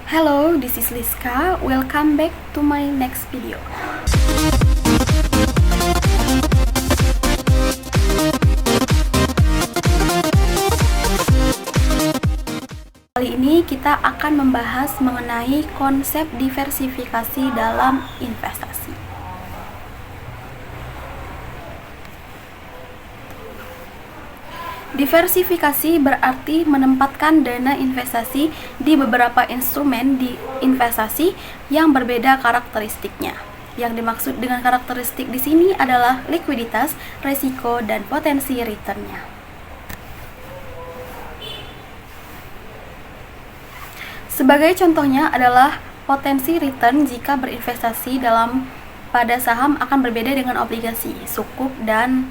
Hello, this is Liska. Welcome back to my next video. Kali ini kita akan membahas mengenai konsep diversifikasi dalam investasi. Diversifikasi berarti menempatkan dana investasi di beberapa instrumen di investasi yang berbeda karakteristiknya. Yang dimaksud dengan karakteristik di sini adalah likuiditas, risiko, dan potensi return-nya. Sebagai contohnya adalah potensi return jika berinvestasi pada saham akan berbeda dengan obligasi, sukuk, dan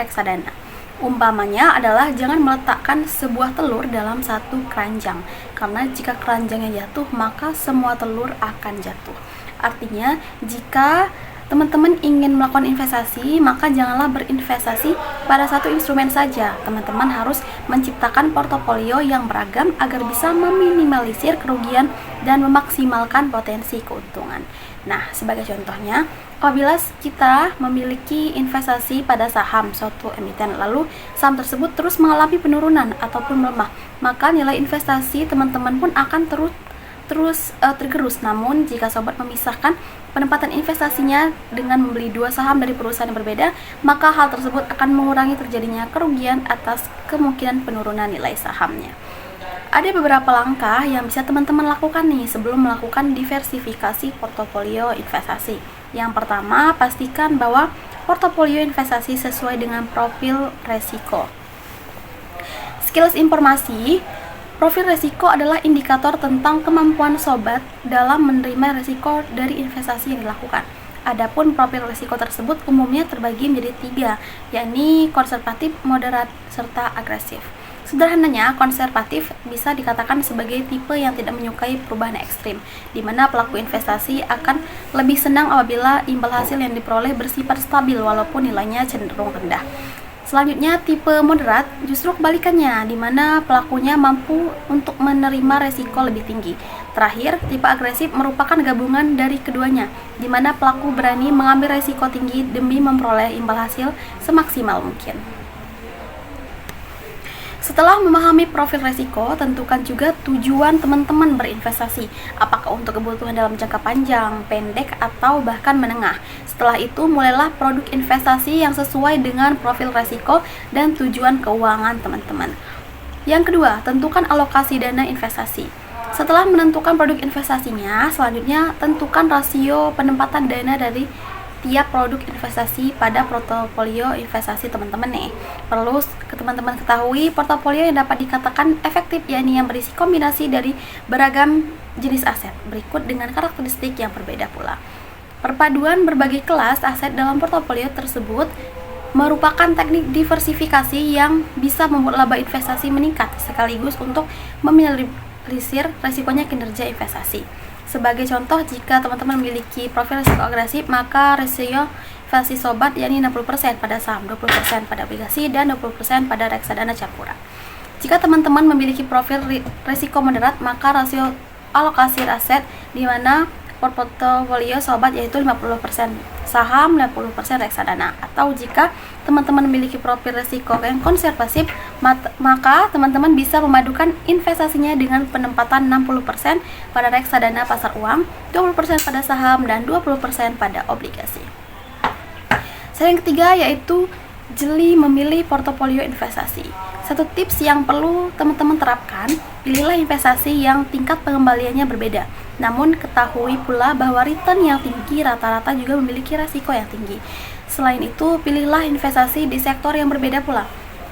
reksadana. Umpamanya adalah jangan meletakkan sebuah telur dalam satu keranjang, karena jika keranjangnya jatuh, maka semua telur akan jatuh. Artinya, jika teman-teman ingin melakukan investasi, maka janganlah berinvestasi pada satu instrumen saja. Teman-teman harus menciptakan portofolio yang beragam agar bisa meminimalisir kerugian dan memaksimalkan potensi keuntungan. Nah, sebagai contohnya, apabila kita memiliki investasi pada saham suatu emiten, lalu saham tersebut terus mengalami penurunan ataupun melemah, maka nilai investasi teman-teman pun akan terus tergerus. Namun, jika sobat memisahkan penempatan investasinya dengan membeli dua saham dari perusahaan yang berbeda, maka hal tersebut akan mengurangi terjadinya kerugian atas kemungkinan penurunan nilai sahamnya. Ada beberapa langkah yang bisa teman-teman lakukan nih sebelum melakukan diversifikasi portofolio investasi. Yang pertama, pastikan bahwa portofolio investasi sesuai dengan profil resiko. Sekilas informasi, profil resiko adalah indikator tentang kemampuan sobat dalam menerima resiko dari investasi yang dilakukan. Adapun profil resiko tersebut umumnya terbagi menjadi 3, yakni konservatif, moderat, serta agresif. Sederhananya, konservatif bisa dikatakan sebagai tipe yang tidak menyukai perubahan ekstrim, di mana pelaku investasi akan lebih senang apabila imbal hasil yang diperoleh bersifat stabil walaupun nilainya cenderung rendah. Selanjutnya, tipe moderat justru kebalikannya, di mana pelakunya mampu untuk menerima resiko lebih tinggi. Terakhir, tipe agresif merupakan gabungan dari keduanya, di mana pelaku berani mengambil resiko tinggi demi memperoleh imbal hasil semaksimal mungkin. Setelah memahami profil resiko, tentukan juga tujuan teman-teman berinvestasi, apakah untuk kebutuhan dalam jangka panjang, pendek, atau bahkan menengah. Setelah itu, mulailah produk investasi yang sesuai dengan profil resiko dan tujuan keuangan teman-teman. Yang kedua, tentukan alokasi dana investasi. Setelah menentukan produk investasinya, selanjutnya tentukan rasio penempatan dana dari tiap produk investasi pada portofolio investasi teman-teman nih. Perlu teman-teman ketahui portofolio yang dapat dikatakan efektif, yakni yang berisi kombinasi dari beragam jenis aset berikut dengan karakteristik yang berbeda pula. Perpaduan berbagai kelas aset dalam portofolio tersebut merupakan teknik diversifikasi yang bisa membuat laba investasi meningkat sekaligus untuk meminimalisir resikonya kinerja investasi. Sebagai contoh, jika teman-teman memiliki profil risiko agresif, maka rasio investasi sobat yakni 60% pada saham, 20% pada obligasi, dan 20% pada reksadana campuran. Jika teman-teman memiliki profil risiko moderat, maka rasio alokasi aset di mana portofolio sobat yaitu 50% saham, 50% reksadana. Atau jika teman-teman memiliki profil risiko yang konservatif, maka teman-teman bisa memadukan investasinya dengan penempatan 60% pada reksadana pasar uang, 20% pada saham, dan 20% pada obligasi. Yang ketiga yaitu jeli memilih portofolio investasi. Satu tips yang perlu teman-teman terapkan, pilihlah investasi yang tingkat pengembaliannya berbeda. Namun ketahui pula bahwa return yang tinggi rata-rata juga memiliki resiko yang tinggi. Selain itu, pilihlah investasi di sektor yang berbeda pula.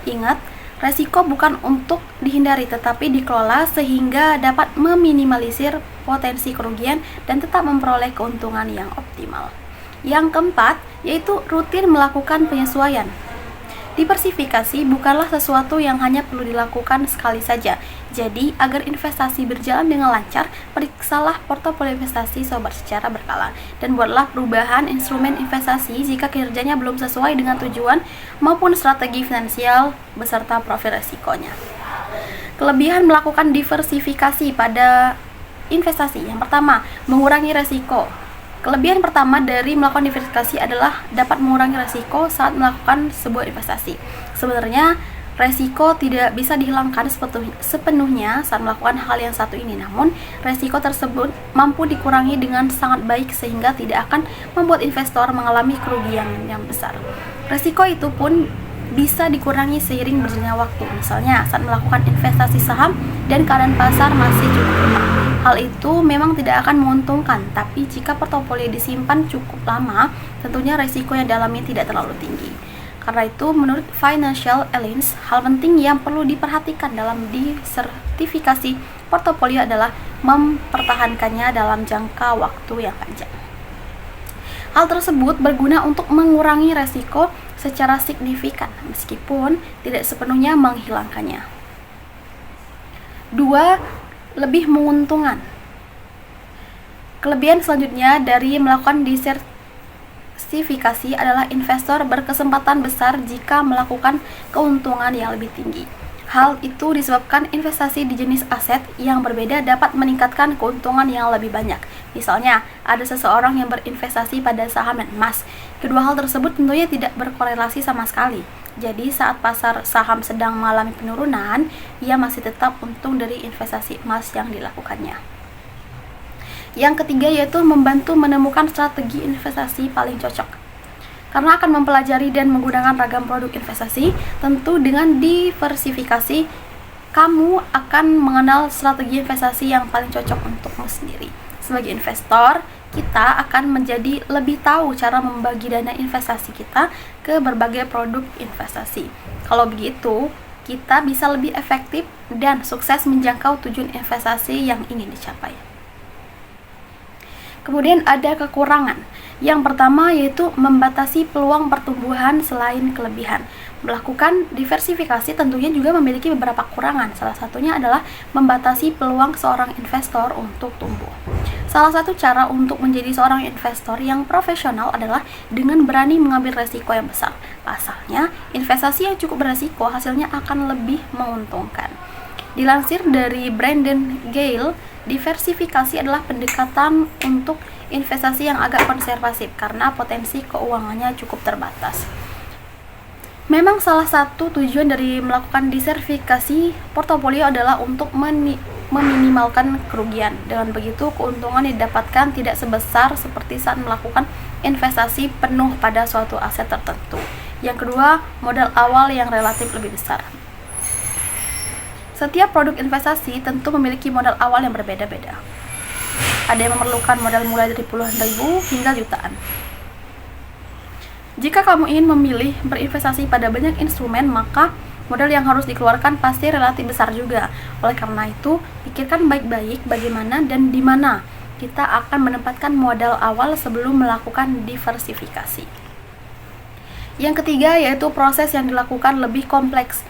Ingat, resiko bukan untuk dihindari tetapi dikelola sehingga dapat meminimalisir potensi kerugian dan tetap memperoleh keuntungan yang optimal. Yang keempat, yaitu rutin melakukan penyesuaian. Diversifikasi bukanlah sesuatu yang hanya perlu dilakukan sekali saja. Jadi, agar investasi berjalan dengan lancar, periksalah portofolio investasi sobat secara berkala dan buatlah perubahan instrumen investasi jika kinerjanya belum sesuai dengan tujuan maupun strategi finansial beserta profil resikonya. Kelebihan melakukan diversifikasi pada investasi. Yang pertama, mengurangi resiko. Kelebihan pertama dari melakukan diversifikasi adalah dapat mengurangi resiko saat melakukan sebuah investasi. Sebenarnya resiko tidak bisa dihilangkan sepenuhnya saat melakukan hal yang satu ini, namun resiko tersebut mampu dikurangi dengan sangat baik sehingga tidak akan membuat investor mengalami kerugian yang besar. Resiko itu pun bisa dikurangi seiring berjalannya waktu, misalnya saat melakukan investasi saham dan keadaan pasar masih cukup lemah. Hal itu memang tidak akan menguntungkan, tapi jika portofolio disimpan cukup lama, tentunya resiko yang dialami tidak terlalu tinggi. Karena itu, menurut Financial Alliance, hal penting yang perlu diperhatikan dalam diversifikasi portofolio adalah mempertahankannya dalam jangka waktu yang panjang. Hal tersebut berguna untuk mengurangi resiko secara signifikan, meskipun tidak sepenuhnya menghilangkannya. 2. Lebih menguntungkan. Kelebihan selanjutnya dari melakukan diversifikasi adalah investor berkesempatan besar jika melakukan keuntungan yang lebih tinggi. Hal itu disebabkan investasi di jenis aset yang berbeda dapat meningkatkan keuntungan yang lebih banyak. Misalnya, ada seseorang yang berinvestasi pada saham dan emas. Kedua hal tersebut tentunya tidak berkorelasi sama sekali. Jadi saat pasar saham sedang mengalami penurunan, ia masih tetap untung dari investasi emas yang dilakukannya. Yang ketiga yaitu membantu menemukan strategi investasi paling cocok. Karena akan mempelajari dan menggunakan ragam produk investasi, tentu dengan diversifikasi, kamu akan mengenal strategi investasi yang paling cocok untukmu sendiri. Sebagai investor, kita akan menjadi lebih tahu cara membagi dana investasi kita ke berbagai produk investasi. Kalau begitu, kita bisa lebih efektif dan sukses menjangkau tujuan investasi yang ingin dicapai. Kemudian ada kekurangan. Yang pertama yaitu membatasi peluang pertumbuhan selain kelebihan. Melakukan diversifikasi tentunya juga memiliki beberapa kekurangan. Salah satunya adalah membatasi peluang seorang investor untuk tumbuh. Salah satu cara untuk menjadi seorang investor yang profesional adalah dengan berani mengambil resiko yang besar. Pasalnya, investasi yang cukup beresiko hasilnya akan lebih menguntungkan. Dilansir dari Brandon Gale, diversifikasi adalah pendekatan untuk investasi yang agak konservatif karena potensi keuangannya cukup terbatas. Memang salah satu tujuan dari melakukan diversifikasi portofolio adalah untuk meminimalkan kerugian. Dengan begitu, keuntungan didapatkan tidak sebesar seperti saat melakukan investasi penuh pada suatu aset tertentu. Yang kedua, modal awal yang relatif lebih besar. Setiap produk investasi tentu memiliki modal awal yang berbeda-beda. Ada yang memerlukan modal mulai dari puluhan ribu hingga jutaan. Jika kamu ingin memilih berinvestasi pada banyak instrumen, maka modal yang harus dikeluarkan pasti relatif besar juga. Oleh karena itu, pikirkan baik-baik bagaimana dan di mana kita akan menempatkan modal awal sebelum melakukan diversifikasi. Yang ketiga yaitu proses yang dilakukan lebih kompleks.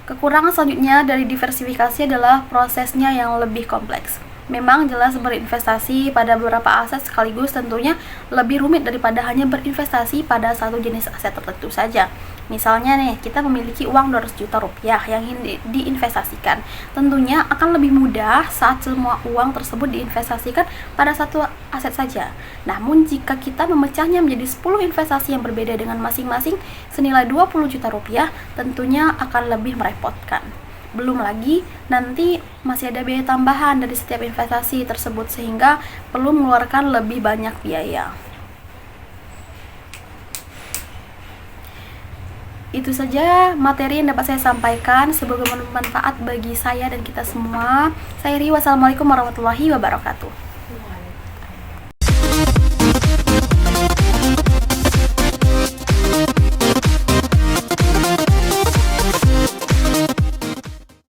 Kekurangan selanjutnya dari diversifikasi adalah prosesnya yang lebih kompleks. Memang jelas berinvestasi pada beberapa aset sekaligus tentunya lebih rumit daripada hanya berinvestasi pada satu jenis aset tertentu saja. Misalnya nih, kita memiliki uang 200 juta rupiah yang ingin diinvestasikan. Tentunya akan lebih mudah saat semua uang tersebut diinvestasikan pada satu aset saja. Namun jika kita memecahnya menjadi 10 investasi yang berbeda dengan masing-masing senilai 20 juta rupiah, tentunya akan lebih merepotkan. Belum lagi, nanti masih ada biaya tambahan dari setiap investasi tersebut sehingga perlu mengeluarkan lebih banyak biaya. Itu saja materi yang dapat saya sampaikan, semoga bermanfaat bagi saya dan kita semua. Saya Ri, wassalamualaikum warahmatullahi wabarakatuh.